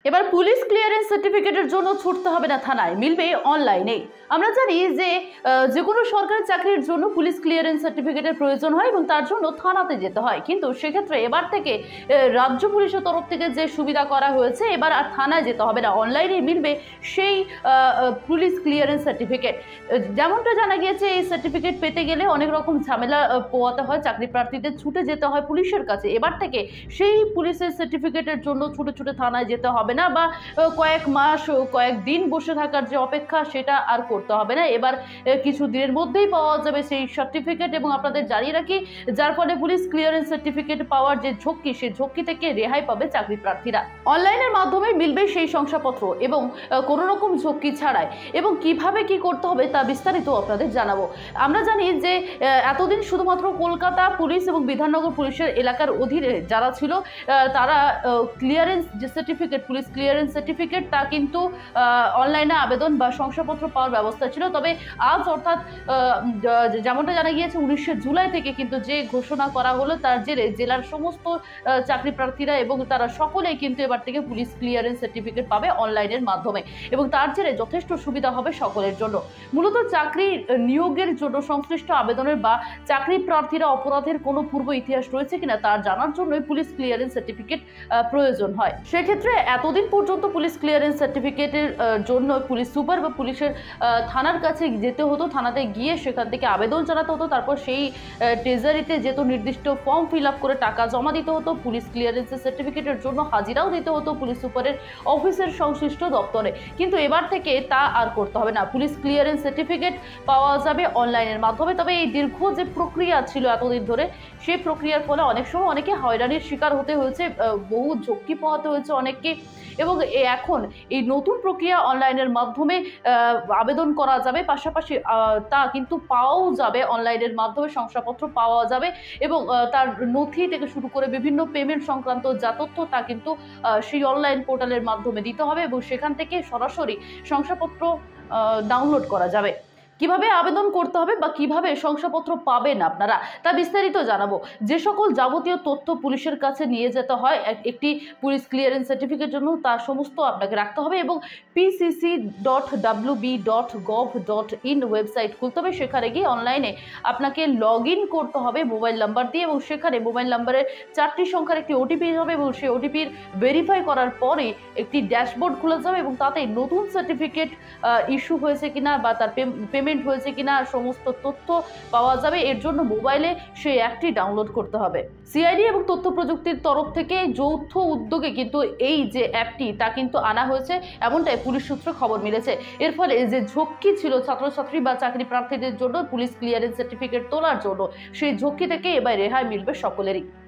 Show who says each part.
Speaker 1: এবার police clearance সার্টিফিকেটের জন্য ছুটতে হবে না থানায়, মিলবে অনলাইনে। আমরা জানি যে কোনো সরকারি চাকরির জন্য পুলিশ ক্লিয়ারেন্স সার্টিফিকেটের প্রয়োজন হয় এবং তার জন্য থানাতে যেতে হয়, কিন্তু সেক্ষেত্রে এবার থেকে রাজ্য পুলিশের তরফ থেকে যে সুবিধা করা হয়েছে, এবার আর থানায় যেতে হবে না, অনলাইনে মিলবে সেই পুলিশ ক্লিয়ারেন্স সার্টিফিকেট। যেমনটা জানা গিয়েছে, এই সার্টিফিকেট পেতে গেলে অনেক রকম ঝামেলা পোয়াতে হয়, চাকরি প্রার্থীদের ছুটে যেতে হয় পুলিশের কাছে। এবার থেকে সেই পুলিশের সার্টিফিকেটের জন্য ছুটে ছুটে থানায় যেতে হবে না, বা কয়েক মাস কয়েক দিন বসে থাকার যে অপেক্ষা, সেটা আর করতে হবে না। এবার কিছু দিনের মধ্যেই পাওয়া যাবে সেই সার্টিফিকেট। এবং আপনাদের জানিয়ে রাখি, যার ফলে পুলিশ ক্লিয়ারেন্স সার্টিফিকেট পাওয়ার যে ঝক্কি, সেই ঝক্কি থেকে রেহাই পাবে চাকরি প্রার্থীরা। অনলাইনের মাধ্যমে মিলবে সেই শংসাপত্র এবং কোনো রকম ঝক্কি ছাড়াই। এবং কিভাবে কি করতে হবে তা বিস্তারিত আপনাদের জানাবো। আমরা জানি যে এতদিন শুধুমাত্র কলকাতা পুলিশ এবং বিধাননগর পুলিশের এলাকার অধীনে যারা ছিল, তারা ক্লিয়ারেন্স যে সার্টিফিকেট, পুলিশ ক্লিয়ারেন্স সার্টিফিকেট, তা কিন্তু অনলাইনে আবেদন বা শংসাপত্র পাওয়ার ব্যবস্থা ছিল। তবে আজ, অর্থাৎ যেমনটা জানা গিয়েছে, 19শে জুলাই থেকে কিন্তু যে ঘোষণা করা হলো, তার জেরে জেলার সমস্ত চাকরি প্রার্থীরা এবং তারা সকলেই কিন্তু এবার থেকে পুলিশ ক্লিয়ারেন্স সার্টিফিকেট পাবে অনলাইনের মাধ্যমে, এবং তার জেরে যথেষ্ট সুবিধা হবে সকলের জন্য। মূলত চাকরি নিয়োগের জন্য সংশ্লিষ্ট আবেদনের বা চাকরি প্রার্থীরা অপরাধের কোনো পূর্ব ইতিহাস রয়েছে কিনা তার জানার জন্যই পুলিশ ক্লিয়ারেন্স সার্টিফিকেট প্রয়োজন হয়। সেক্ষেত্রে এতদিন পর্যন্ত পুলিশ ক্লিয়ারেন্স সার্টিফিকেটের জন্য পুলিশ সুপার বা পুলিশের থানার কাছে যেতে হতো, থানাতে গিয়ে সেখান থেকে আবেদন জানাতে হতো, তারপর সেই ট্রেজারিতে যেত নির্দিষ্ট ফর্ম ফিল আপ করে টাকা জমা দিতে হতো, পুলিশ ক্লিয়ারেন্সের সার্টিফিকেটের জন্য হাজিরাও দিতে হতো পুলিশ সুপারের অফিসের সংশ্লিষ্ট দপ্তরে। কিন্তু এবার থেকে তা আর করতে হবে না, পুলিশ ক্লিয়ারেন্স সার্টিফিকেট পাওয়া যাবে অনলাইনের মাধ্যমে। তবে এই দীর্ঘ যে প্রক্রিয়া ছিল এতদিন ধরে, সেই প্রক্রিয়ার ফলে অনেক সময় অনেকে হয়রানির শিকার হতে হয়েছে, বহু ঝক্কি পোহাতে হয়েছে অনেককে। এবং এখন এই নতুন প্রক্রিয়া অনলাইনের মাধ্যমে আবেদন করা যাবে, পাশাপাশি তা কিন্তু পাওয়াও যাবে অনলাইনের মাধ্যমে, শংসাপত্র পাওয়া যাবে এবং তার নথি থেকে শুরু করে বিভিন্ন পেমেন্ট সংক্রান্ত যা তথ্য, তা কিন্তু সেই অনলাইন পোর্টালের মাধ্যমে দিতে হবে এবং সেখান থেকে সরাসরি শংসাপত্র ডাউনলোড করা যাবে। কিভাবে আবেদন করতে হবে বা কিভাবে শংসাপত্র পাবেন আপনারা, তা বিস্তারিত জানাবো। যে সকল যাবতীয় তথ্য পুলিশের কাছে নিয়ে যেতে হয় একটি পুলিশ ক্লিয়ারেন্স সার্টিফিকেটের জন্য, তার সমস্ত আপনাকে রাখতে হবে এবং pcc.wb.gov.in ওয়েবসাইট খুলতে হবে। সেখানে গিয়ে অনলাইনে আপনাকে লগ ইন করতে হবে মোবাইল নাম্বার দিয়ে, এবং সেখানে মোবাইল নাম্বারের 4টি সংখ্যার একটি ওটিপি হবে এবং সেই ওটিপির ভেরিফাই করার পরে একটি ড্যাশবোর্ড খুলে যাবে এবং তাতে নতুন সার্টিফিকেট ইস্যু হয়েছে কিনা বা তার পেমেন্ট হয়েছে কিনা সমস্ত তথ্য পাওয়া যাবে। এর জন্য মোবাইলে সেই অ্যাপটি ডাউনলোড করতে হবে। সিআইডি এবং তথ্য প্রযুক্তির তরফ থেকে যৌথ উদ্যোগে কিন্তু এই যে অ্যাপটি, তা কিন্তু আনা হয়েছে, এমনটাই পুলিশ সূত্রে খবর মিলেছে। এর ফলে যে ঝক্কি ছিল ছাত্রছাত্রী বা চাকরি প্রার্থীদের জন্য পুলিশ ক্লিয়ারেন্স সার্টিফিকেট তোলার জন্য, সেই ঝক্কি থেকে এবার রেহাই মিলবে সকলেরই।